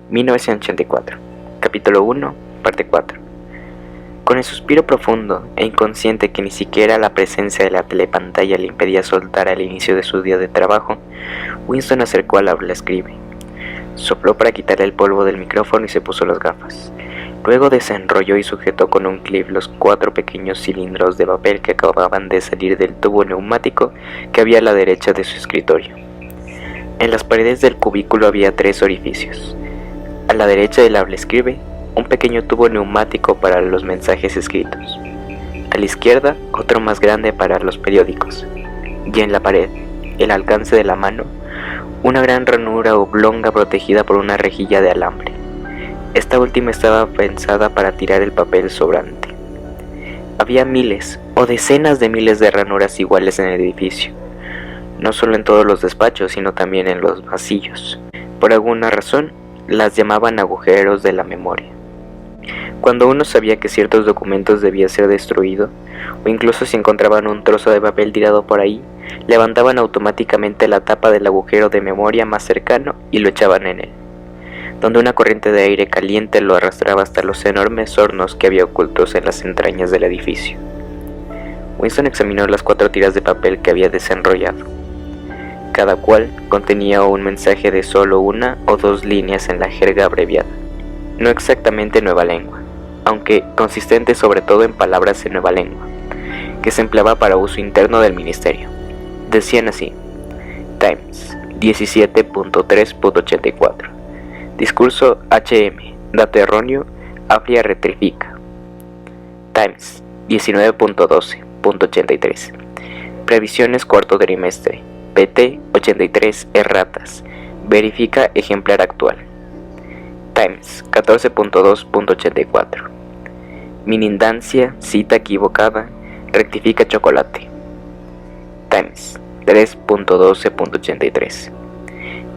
1984, capítulo 1, parte 4. Con el suspiro profundo e inconsciente que ni siquiera la presencia de la telepantalla le impedía soltar al inicio de su día de trabajo, Winston acercó al hablaescribe. Sopló para quitarle el polvo del micrófono y se puso las gafas. Luego desenrolló y sujetó con un clip los 4 pequeños cilindros de papel que acababan de salir del tubo neumático que había a la derecha de su escritorio. En las paredes del cubículo había 3 orificios. A la derecha del hablaescribe, un pequeño tubo neumático para los mensajes escritos. A la izquierda, otro más grande para los periódicos. Y en la pared, el alcance de la mano, una gran ranura oblonga protegida por una rejilla de alambre. Esta última estaba pensada para tirar el papel sobrante. Había miles o decenas de miles de ranuras iguales en el edificio, no solo en todos los despachos, sino también en los pasillos. Por alguna razón, las llamaban agujeros de la memoria. Cuando uno sabía que ciertos documentos debían ser destruidos, o incluso si encontraban un trozo de papel tirado por ahí, levantaban automáticamente la tapa del agujero de memoria más cercano y lo echaban en él, donde una corriente de aire caliente lo arrastraba hasta los enormes hornos que había ocultos en las entrañas del edificio. Winston examinó las 4 tiras de papel que había desenrollado. Cada cual contenía un mensaje de solo 1 o 2 líneas en la jerga abreviada, no exactamente nueva lengua, aunque consistente sobre todo en palabras en nueva lengua, que se empleaba para uso interno del ministerio. Decían así: Times 17.3.84, discurso HM, dato erróneo, Afria rectifica. Times 19.12.83, previsiones cuarto trimestre, PT 83 erratas, verifica ejemplar actual. Times 14.2.84, mindancia, cita equivocada, rectifica chocolate. Times 3.12.83,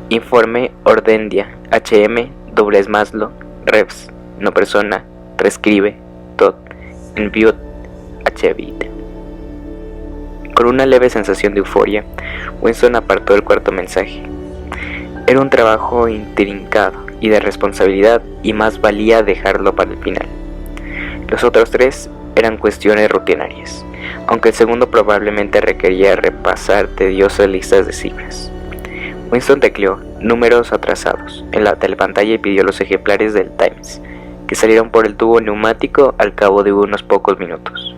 informe ordendia, HM, dobles Maslow, Revs, no persona, prescribe, tot, envió, HBit. Con una leve sensación de euforia, Winston apartó el 4º mensaje. Era un trabajo intrincado y de responsabilidad, y más valía dejarlo para el final. Los otros 3 eran cuestiones rutinarias, aunque el segundo probablemente requería repasar tediosas listas de cifras. Winston tecleó números atrasados en la telepantalla y pidió los ejemplares del Times, que salieron por el tubo neumático al cabo de unos pocos minutos.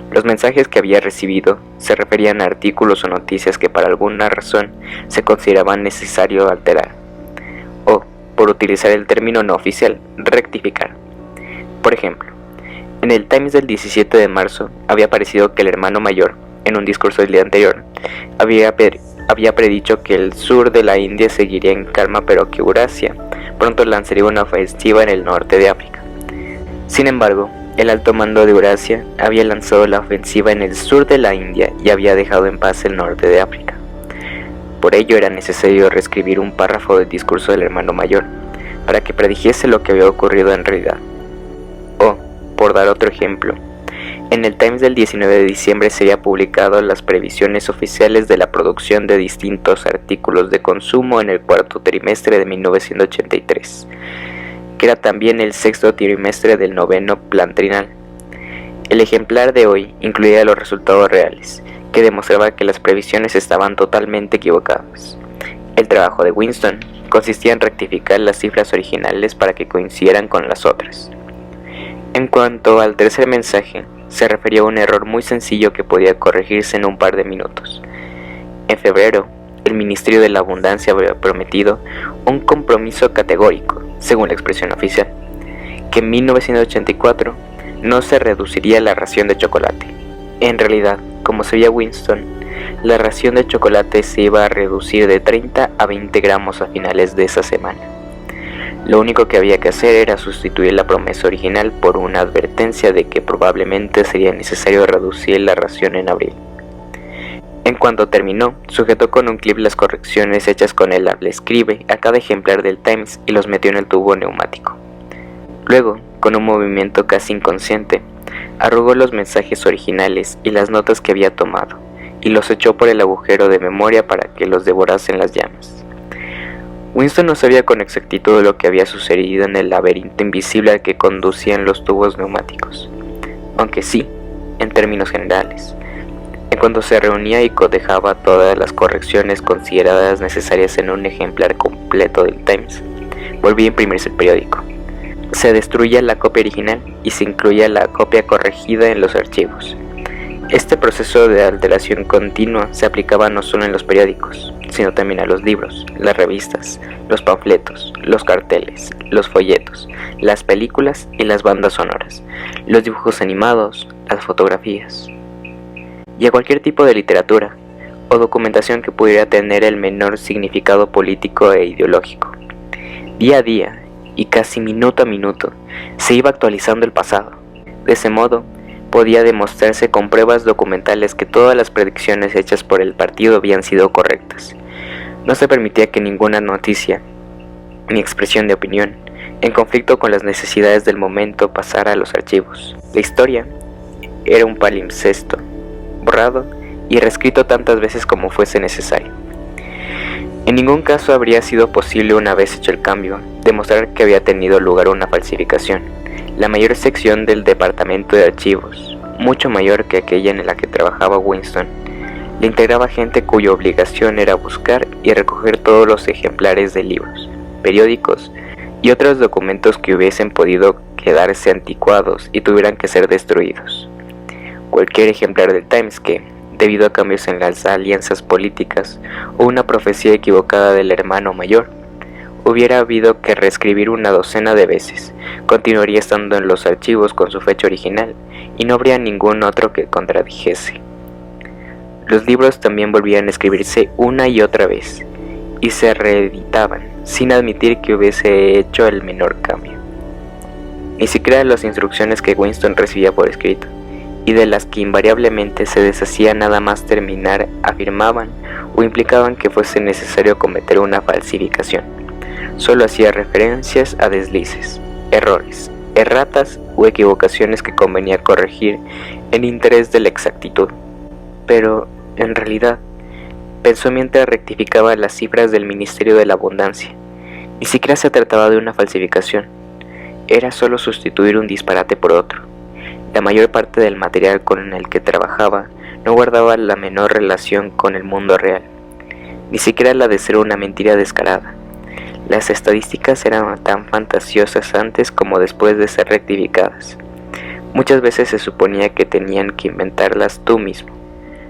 Los mensajes que había recibido se referían a artículos o noticias que por alguna razón se consideraban necesario alterar, o, por utilizar el término no oficial, rectificar. Por ejemplo, en el Times del 17 de marzo había aparecido que el hermano mayor, en un discurso del día anterior, había predicho que el sur de la India seguiría en calma, pero que Eurasia pronto lanzaría una ofensiva en el norte de África. Sin embargo, el alto mando de Eurasia había lanzado la ofensiva en el sur de la India y había dejado en paz el norte de África. Por ello era necesario reescribir un párrafo del discurso del hermano mayor, para que predijese lo que había ocurrido en realidad. O, por dar otro ejemplo, en el Times del 19 de diciembre sería publicado las previsiones oficiales de la producción de distintos artículos de consumo en el 4º trimestre de 1983, que era también el 6º trimestre del 9º plan trinal. El ejemplar de hoy incluía los resultados reales, que demostraba que las previsiones estaban totalmente equivocadas. El trabajo de Winston consistía en rectificar las cifras originales para que coincidieran con las otras. En cuanto al 3er mensaje, se refería a un error muy sencillo que podía corregirse en un par de minutos. En febrero, el Ministerio de la Abundancia había prometido un compromiso categórico, según la expresión oficial, que en 1984 no se reduciría la ración de chocolate. En realidad, como sabía Winston, la ración de chocolate se iba a reducir de 30 a 20 gramos a finales de esa semana. Lo único que había que hacer era sustituir la promesa original por una advertencia de que probablemente sería necesario reducir la ración en abril. En cuanto terminó, sujetó con un clip las correcciones hechas con el hablaescribe a cada ejemplar del Times y los metió en el tubo neumático. Luego, con un movimiento casi inconsciente, arrugó los mensajes originales y las notas que había tomado, y los echó por el agujero de memoria para que los devorasen las llamas. Winston no sabía con exactitud lo que había sucedido en el laberinto invisible al que conducían los tubos neumáticos, aunque sí, en términos generales. En cuanto se reunía y cotejaba todas las correcciones consideradas necesarias en un ejemplar completo del Times, volvía a imprimirse el periódico. Se destruía la copia original y se incluía la copia corregida en los archivos. Este proceso de alteración continua se aplicaba no solo en los periódicos, sino también a los libros, las revistas, los panfletos, los carteles, los folletos, las películas y las bandas sonoras, los dibujos animados, las fotografías, y a cualquier tipo de literatura o documentación que pudiera tener el menor significado político e ideológico. Día a día, y casi minuto a minuto, se iba actualizando el pasado. De ese modo, podía demostrarse con pruebas documentales que todas las predicciones hechas por el partido habían sido correctas. No se permitía que ninguna noticia, ni expresión de opinión, en conflicto con las necesidades del momento, pasara a los archivos. La historia era un palimpsesto, borrado y reescrito tantas veces como fuese necesario. En ningún caso habría sido posible, una vez hecho el cambio, demostrar que había tenido lugar una falsificación. La mayor sección del departamento de archivos, mucho mayor que aquella en la que trabajaba Winston, le integraba gente cuya obligación era buscar y recoger todos los ejemplares de libros, periódicos y otros documentos que hubiesen podido quedarse anticuados y tuvieran que ser destruidos. Cualquier ejemplar del Times que, debido a cambios en las alianzas políticas o una profecía equivocada del hermano mayor, hubiera habido que reescribir una docena de veces, continuaría estando en los archivos con su fecha original y no habría ningún otro que contradijese. Los libros también volvían a escribirse una y otra vez y se reeditaban sin admitir que hubiese hecho el menor cambio. Ni siquiera las instrucciones que Winston recibía por escrito, y de las que invariablemente se deshacía nada más terminar, afirmaban o implicaban que fuese necesario cometer una falsificación. Solo hacía referencias a deslices, errores, erratas o equivocaciones que convenía corregir en interés de la exactitud. Pero, en realidad, pensó mientras rectificaba las cifras del Ministerio de la Abundancia, ni siquiera se trataba de una falsificación, era solo sustituir un disparate por otro. La mayor parte del material con el que trabajaba no guardaba la menor relación con el mundo real, ni siquiera la de ser una mentira descarada. Las estadísticas eran tan fantasiosas antes como después de ser rectificadas. Muchas veces se suponía que tenían que inventarlas tú mismo.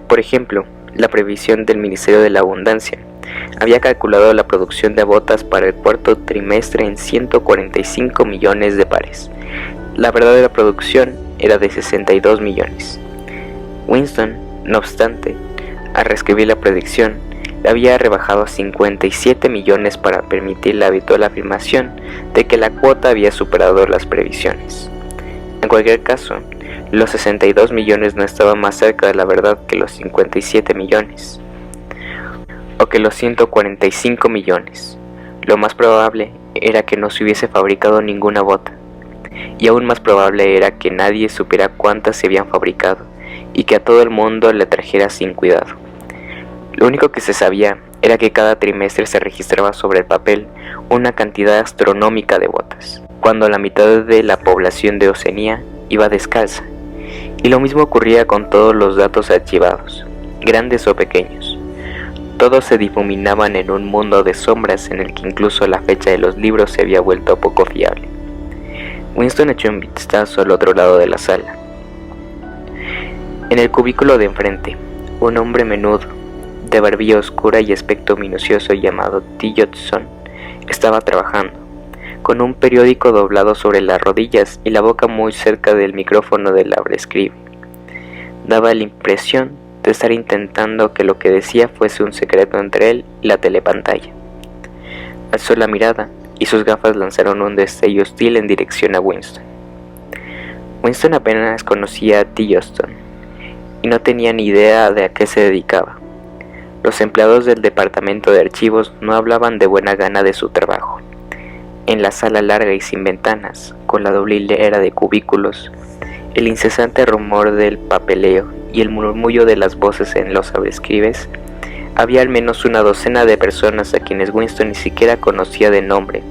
Por ejemplo, la previsión del Ministerio de la Abundancia había calculado la producción de botas para el cuarto trimestre en 145 millones de pares. La verdadera producción era de 62 millones. Winston, no obstante, al reescribir la predicción, la había rebajado a 57 millones para permitir la habitual afirmación de que la cuota había superado las previsiones. En cualquier caso, los 62 millones no estaban más cerca de la verdad que los 57 millones, o que los 145 millones. Lo más probable era que no se hubiese fabricado ninguna bota, y aún más probable era que nadie supiera cuántas se habían fabricado, y que a todo el mundo le trajera sin cuidado. Lo único que se sabía era que cada trimestre se registraba sobre el papel una cantidad astronómica de botas, cuando la mitad de la población de Oceanía iba descalza, y lo mismo ocurría con todos los datos archivados, grandes o pequeños. Todos se difuminaban en un mundo de sombras en el que incluso la fecha de los libros se había vuelto poco fiable. Winston echó un vistazo al otro lado de la sala. En el cubículo de enfrente, un hombre menudo, de barbilla oscura y aspecto minucioso llamado Tillotson, estaba trabajando, con un periódico doblado sobre las rodillas y la boca muy cerca del micrófono del abrescribe. Daba la impresión de estar intentando que lo que decía fuese un secreto entre él y la telepantalla. Alzó la mirada y sus gafas lanzaron un destello hostil en dirección a Winston. Winston apenas conocía a Tillotson y no tenía ni idea de a qué se dedicaba. Los empleados del departamento de archivos no hablaban de buena gana de su trabajo. En la sala larga y sin ventanas, con la doble hilera de cubículos, el incesante rumor del papeleo y el murmullo de las voces en los abrescribes Había al menos una docena de personas a quienes Winston ni siquiera conocía de nombre,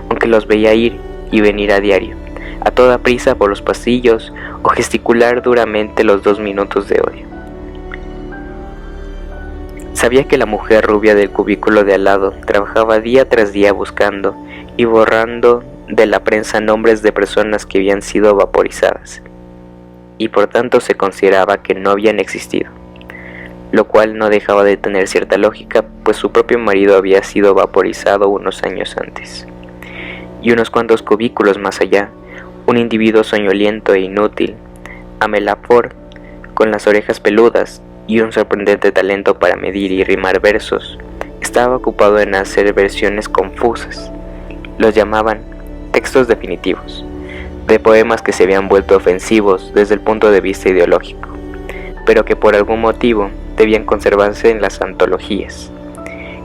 aunque los veía ir y venir a diario, a toda prisa por los pasillos o gesticular duramente los 2 minutos de odio. Sabía que la mujer rubia del cubículo de al lado trabajaba día tras día buscando y borrando de la prensa nombres de personas que habían sido vaporizadas, y por tanto se consideraba que no habían existido, lo cual no dejaba de tener cierta lógica, pues su propio marido había sido vaporizado unos años antes. Y unos cuantos cubículos más allá, un individuo soñoliento e inútil, Amelafor, con las orejas peludas y un sorprendente talento para medir y rimar versos, estaba ocupado en hacer versiones confusas. Los llamaban textos definitivos, de poemas que se habían vuelto ofensivos desde el punto de vista ideológico, pero que por algún motivo debían conservarse en las antologías.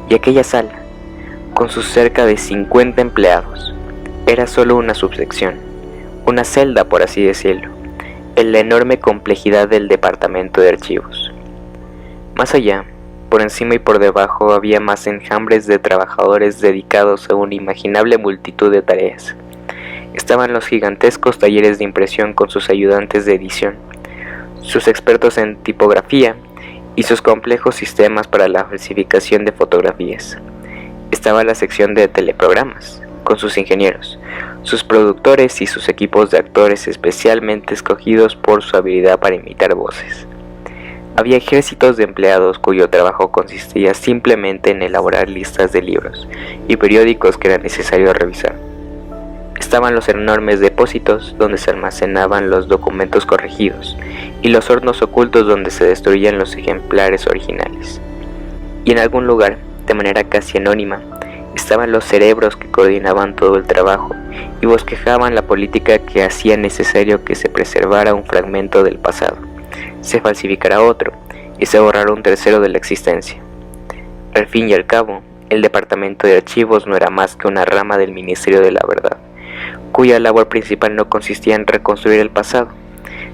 Y aquella sala, con sus cerca de 50 empleados, era solo una subsección, una celda por así decirlo, en la enorme complejidad del departamento de archivos. Más allá, por encima y por debajo, había más enjambres de trabajadores dedicados a una inimaginable multitud de tareas. Estaban los gigantescos talleres de impresión con sus ayudantes de edición, sus expertos en tipografía y sus complejos sistemas para la falsificación de fotografías. Estaba la sección de teleprogramas, con sus ingenieros, sus productores y sus equipos de actores especialmente escogidos por su habilidad para imitar voces. Había ejércitos de empleados cuyo trabajo consistía simplemente en elaborar listas de libros y periódicos que era necesario revisar. Estaban los enormes depósitos donde se almacenaban los documentos corregidos y los hornos ocultos donde se destruían los ejemplares originales. Y en algún lugar, de manera casi anónima, estaban los cerebros que coordinaban todo el trabajo y bosquejaban la política que hacía necesario que se preservara un fragmento del pasado, se falsificara otro y se borrara un tercero de la existencia. Al fin y al cabo, el departamento de archivos no era más que una rama del Ministerio de la Verdad, cuya labor principal no consistía en reconstruir el pasado,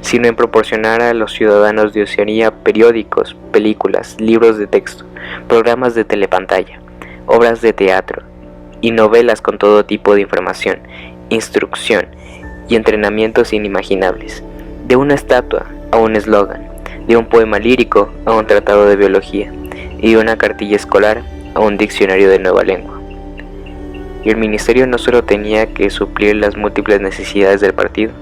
sino en proporcionar a los ciudadanos de Oceanía periódicos, películas, libros de texto, programas de telepantalla, obras de teatro y novelas con todo tipo de información, instrucción y entrenamientos inimaginables, de una estatua a un eslogan, de un poema lírico a un tratado de biología y de una cartilla escolar a un diccionario de nueva lengua. Y el ministerio no solo tenía que suplir las múltiples necesidades del partido,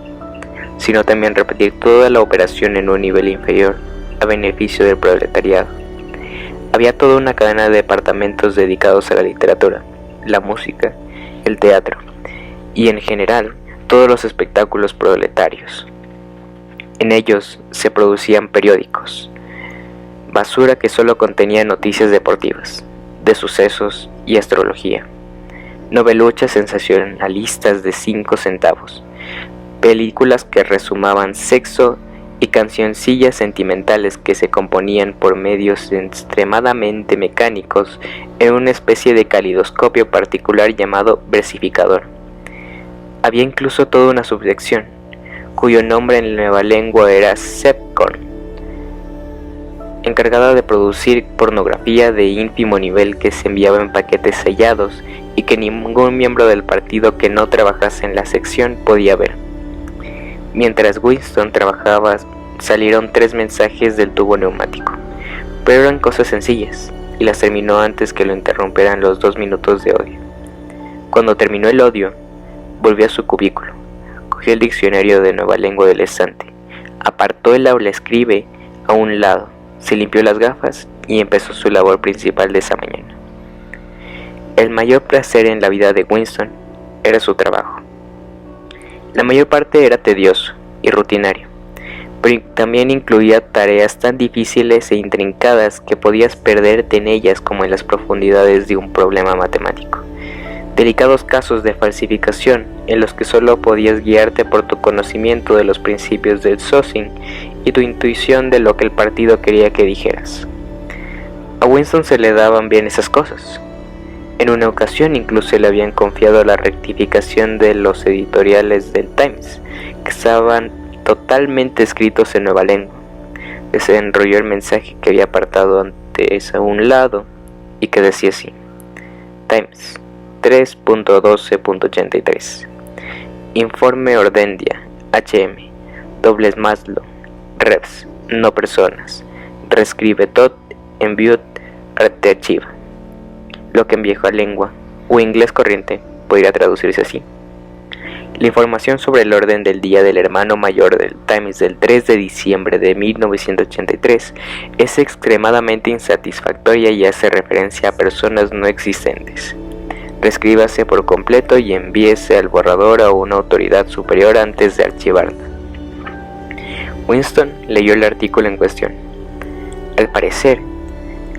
sino también repetir toda la operación en un nivel inferior a beneficio del proletariado. Había toda una cadena de departamentos dedicados a la literatura, la música, el teatro y en general todos los espectáculos proletarios. En ellos se producían periódicos, basura que solo contenía noticias deportivas, de sucesos y astrología, noveluchas sensacionalistas de 5 centavos, películas que resumaban sexo y cancioncillas sentimentales que se componían por medios extremadamente mecánicos en una especie de calidoscopio particular llamado versificador. Había incluso toda una subsección, cuyo nombre en nueva lengua era Sepcon, encargada de producir pornografía de ínfimo nivel que se enviaba en paquetes sellados y que ningún miembro del partido que no trabajase en la sección podía ver. Mientras Winston trabajaba, salieron 3 mensajes del tubo neumático, pero eran cosas sencillas, y las terminó antes que lo interrumpieran los 2 minutos de odio. Cuando terminó el odio, volvió a su cubículo, cogió el diccionario de nueva lengua del estante, apartó el aula escribe a un lado, se limpió las gafas y empezó su labor principal de esa mañana. El mayor placer en la vida de Winston era su trabajo. La mayor parte era tedioso y rutinario, pero también incluía tareas tan difíciles e intrincadas que podías perderte en ellas como en las profundidades de un problema matemático. Delicados casos de falsificación en los que solo podías guiarte por tu conocimiento de los principios del Socing y tu intuición de lo que el partido quería que dijeras. A Winston se le daban bien esas cosas. En una ocasión incluso le habían confiado la rectificación de los editoriales del Times, que estaban totalmente escritos en nueva lengua. Desenrolló el mensaje que había apartado apuntes a un lado y que decía así: Times 3.12.83. Informe Ordendia, HM, dobles Maslow, Revs, no personas, reescribe tot, enviud, arte archiva. Lo que en vieja lengua o inglés corriente podría traducirse así: la información sobre el orden del día del hermano mayor del Times del 3 de diciembre de 1983 es extremadamente insatisfactoria y hace referencia a personas no existentes. Reescríbase por completo y envíese al borrador a una autoridad superior antes de archivarla. Winston leyó el artículo en cuestión. Al parecer,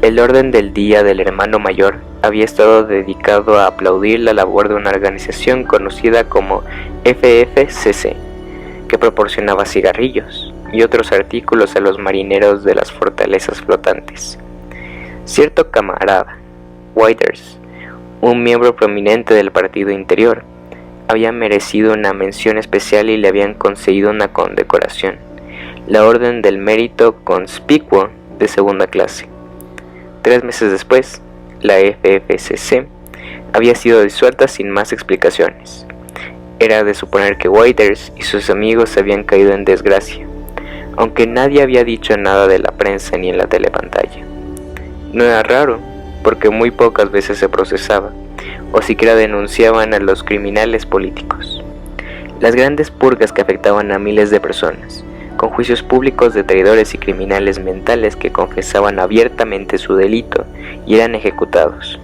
el orden del día del hermano mayor había estado dedicado a aplaudir la labor de una organización conocida como FFCC, que proporcionaba cigarrillos y otros artículos a los marineros de las fortalezas flotantes. Cierto camarada, Whiters, un miembro prominente del partido interior, había merecido una mención especial y le habían concedido una condecoración, la Orden del Mérito Conspicuo de segunda clase. 3 meses después, la FFCC había sido disuelta sin más explicaciones. Era de suponer que Whiters y sus amigos habían caído en desgracia, aunque nadie había dicho nada de la prensa ni en la telepantalla. No era raro, porque muy pocas veces se procesaba, o siquiera denunciaban a los criminales políticos. Las grandes purgas que afectaban a miles de personas, con juicios públicos de traidores y criminales mentales que confesaban abiertamente su delito y eran ejecutados.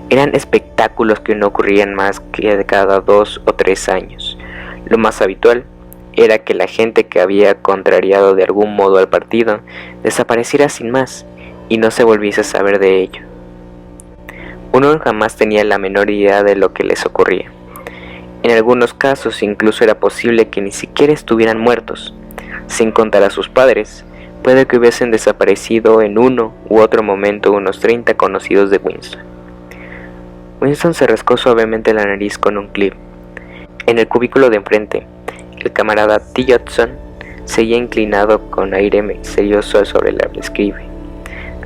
Eran espectáculos que no ocurrían más que cada 2 o 3 años. Lo más habitual era que la gente que había contrariado de algún modo al partido desapareciera sin más y no se volviese a saber de ello. Uno jamás tenía la menor idea de lo que les ocurría. En algunos casos incluso era posible que ni siquiera estuvieran muertos. Sin contar a sus padres, puede que hubiesen desaparecido en uno u otro momento unos 30 conocidos de Winston. Winston se rascó suavemente la nariz con un clip. En el cubículo de enfrente, el camarada T. Judson seguía inclinado con aire misterioso sobre el escribe.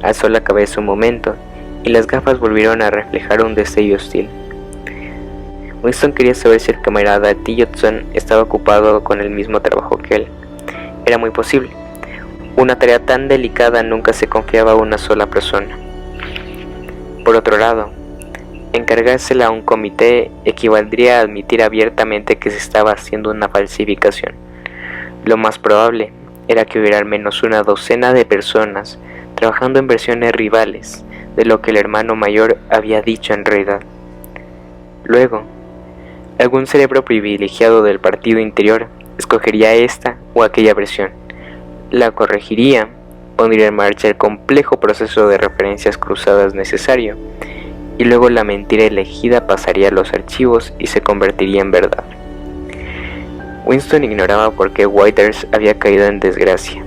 Alzó la cabeza un momento y las gafas volvieron a reflejar un destello hostil. Winston quería saber si el camarada T. Judson estaba ocupado con el mismo trabajo que él. Era muy posible. Una tarea tan delicada nunca se confiaba a una sola persona. Por otro lado, encargársela a un comité equivaldría a admitir abiertamente que se estaba haciendo una falsificación. Lo más probable era que hubiera al menos una docena de personas trabajando en versiones rivales de lo que el hermano mayor había dicho en realidad. Luego, algún cerebro privilegiado del partido interior escogería esta o aquella versión, la corregiría, pondría en marcha el complejo proceso de referencias cruzadas necesario, y luego la mentira elegida pasaría a los archivos y se convertiría en verdad. Winston ignoraba por qué Whiters había caído en desgracia.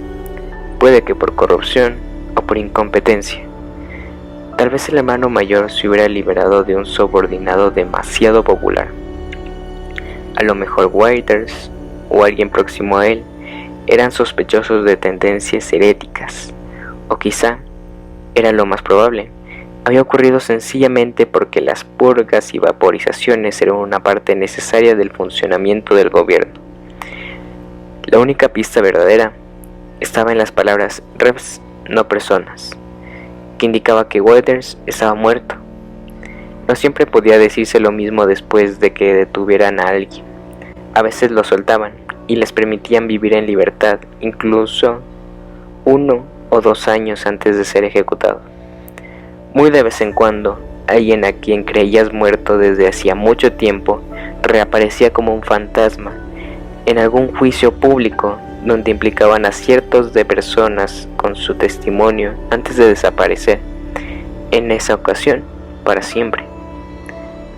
Puede que por corrupción o por incompetencia. Tal vez el hermano mayor se hubiera liberado de un subordinado demasiado popular. A lo mejor Whiters o alguien próximo a él eran sospechosos de tendencias heréticas, o quizá, era lo más probable, había ocurrido sencillamente porque las purgas y vaporizaciones eran una parte necesaria del funcionamiento del gobierno. La única pista verdadera estaba en las palabras Revs, no personas, que indicaba que Whiters estaba muerto. No siempre podía decirse lo mismo después de que detuvieran a alguien. A veces lo soltaban y les permitían vivir en libertad, incluso 1 o 2 años antes de ser ejecutado. Muy de vez en cuando, alguien a quien creías muerto desde hacía mucho tiempo reaparecía como un fantasma en algún juicio público donde implicaban a cientos de personas con su testimonio antes de desaparecer, en esa ocasión, para siempre.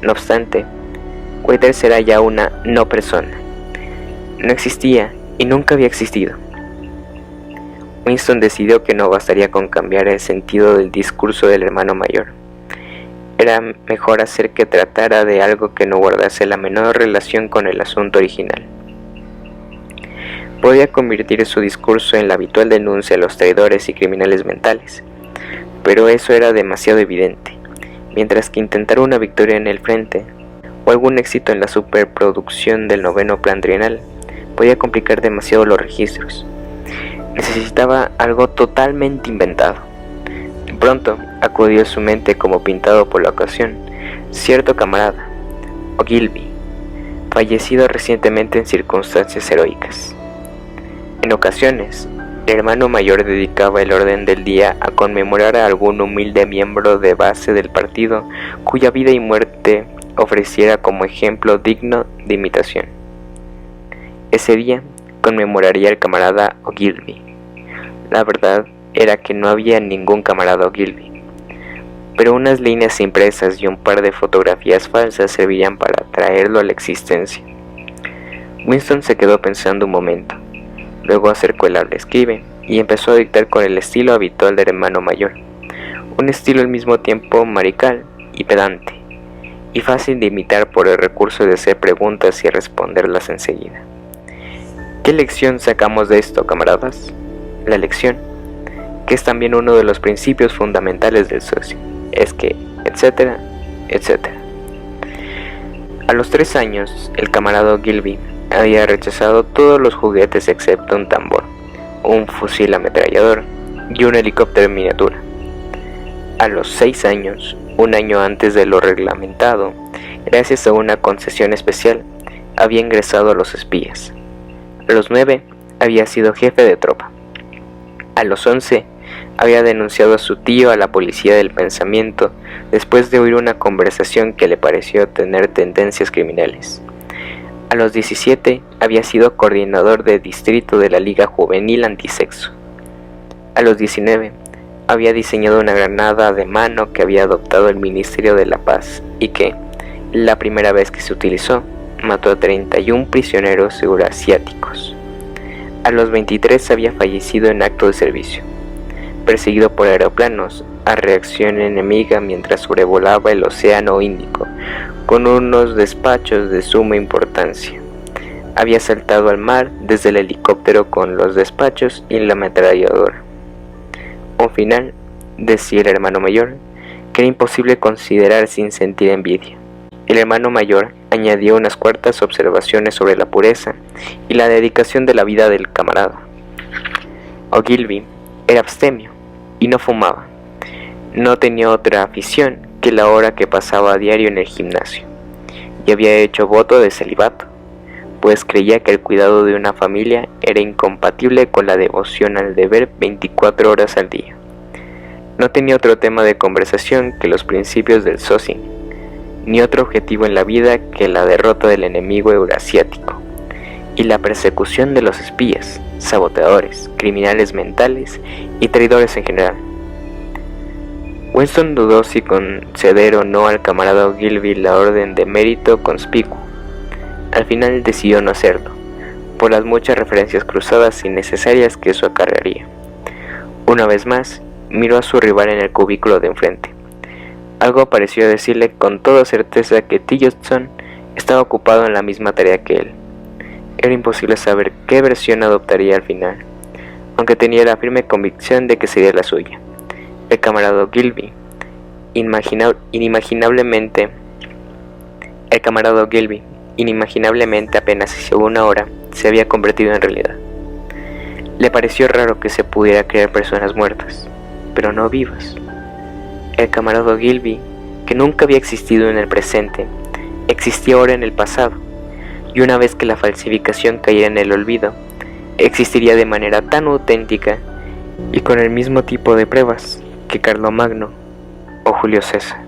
No obstante, Whiters era ya una no persona. No existía y nunca había existido. Winston decidió que no bastaría con cambiar el sentido del discurso del hermano mayor. Era mejor hacer que tratara de algo que no guardase la menor relación con el asunto original. Podía convertir su discurso en la habitual denuncia a los traidores y criminales mentales. pero eso era demasiado evidente, mientras que intentar una victoria en el frente o algún éxito en la superproducción del noveno plan trienal podía complicar demasiado los registros. Necesitaba algo totalmente inventado. De pronto acudió a su mente, como pintado por la ocasión, cierto camarada, Ogilvy, fallecido recientemente en circunstancias heroicas. En ocasiones, el hermano mayor dedicaba el orden del día a conmemorar a algún humilde miembro de base del partido cuya vida y muerte ofreciera como ejemplo digno de imitación. Ese día conmemoraría al camarada Ogilvy. La verdad era que no había ningún camarada Ogilvy, pero unas líneas impresas y un par de fotografías falsas servirían para traerlo a la existencia. Winston se quedó pensando un momento. Luego acercó el habla escribe y empezó a dictar con el estilo habitual del hermano mayor, un estilo al mismo tiempo marical y pedante, y fácil de imitar por el recurso de hacer preguntas y responderlas enseguida. ¿Qué lección sacamos de esto, camaradas? La lección, que es también uno de los principios fundamentales del socio, es que, etcétera, etcétera. A los 3 años, el camarada Ogilvy había rechazado todos los juguetes excepto un tambor, un fusil ametrallador y un helicóptero en miniatura. A los 6 años, un año antes de lo reglamentado, gracias a una concesión especial, había ingresado a los espías. A los 9, había sido jefe de tropa. A los 11, había denunciado a su tío a la policía del pensamiento después de oír una conversación que le pareció tener tendencias criminales. A los 17 había sido coordinador de distrito de la Liga Juvenil Antisexo. A los 19 había diseñado una granada de mano que había adoptado el Ministerio de la Paz y que, la primera vez que se utilizó, mató a 31 prisioneros eurasiáticos. A los 23 había fallecido en acto de servicio, perseguido por aeroplanos a reacción enemiga mientras sobrevolaba el Océano Índico con unos despachos de suma importancia. Había saltado al mar desde el helicóptero con los despachos y la ametralladora. Un final, decía el hermano mayor, que era imposible considerar sin sentir envidia. El hermano mayor añadió unas cuartas observaciones sobre la pureza y la dedicación de la vida del camarada. Ogilvy era abstemio y no fumaba. No tenía otra afición que la hora que pasaba a diario en el gimnasio, y había hecho voto de celibato, pues creía que el cuidado de una familia era incompatible con la devoción al deber 24 horas al día. No tenía otro tema de conversación que los principios del Socing, ni otro objetivo en la vida que la derrota del enemigo eurasiático y la persecución de los espías, saboteadores, criminales mentales y traidores en general. Winston dudó si conceder o no al camarada Ogilvy la orden de mérito conspicuo. Al final decidió no hacerlo, por las muchas referencias cruzadas innecesarias que eso acarrearía. Una vez más, miró a su rival en el cubículo de enfrente. Algo pareció decirle con toda certeza que Tillotson estaba ocupado en la misma tarea que él. Era imposible saber qué versión adoptaría al final, aunque tenía la firme convicción de que sería la suya. El camarada Ogilvy, inimaginablemente apenas hacía una hora, se había convertido en realidad. Le pareció raro que se pudiera crear personas muertas, pero no vivas. El camarada Ogilvy, que nunca había existido en el presente, existía ahora en el pasado, y una vez que la falsificación cayera en el olvido, existiría de manera tan auténtica y con el mismo tipo de pruebas que Carlomagno o Julio César.